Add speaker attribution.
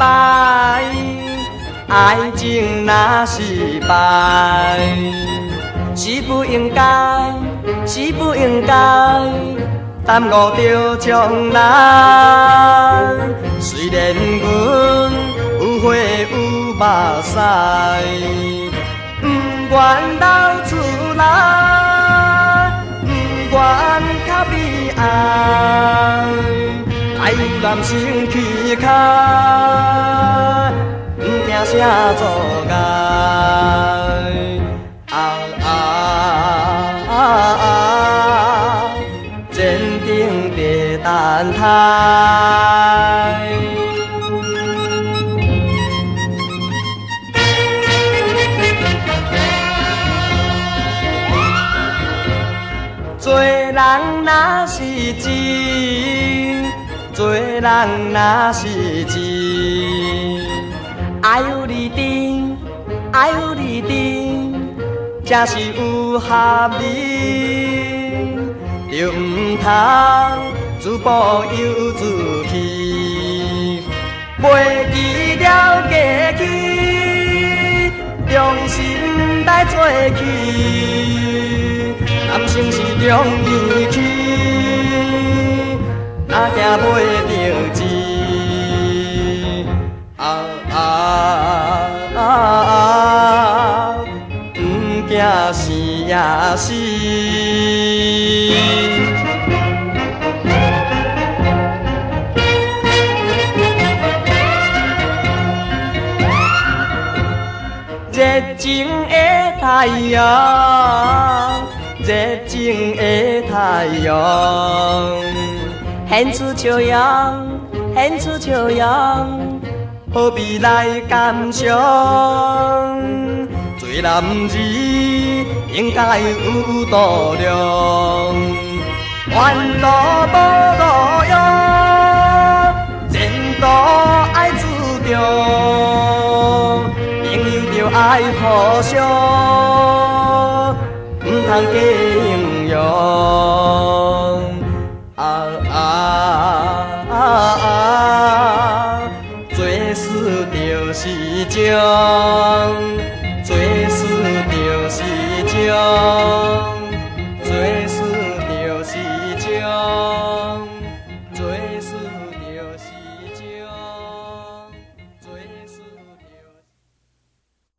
Speaker 1: 败，爱情若是败，是不应该，是不应该，耽误着将来。虽然阮有血有目屎，不愿流出来，不愿较悲哀。爱有男生气脚，不惊啥阻碍。坚定地等待。做人若是真，做人若是真，爱有你甜，爱有你甜，才是有合理。就唔通自暴又自弃，袂记了过去，重新来做起。男生是容易去，哪惊袂着钱？不惊死也死。热情的太阳，热情的太阳，现出笑容，现出笑容，何必来感伤？做男儿应该有度量，愿路无路用，前途爱注重。爱互相，唔通假形容。做事就是情，做事就是情。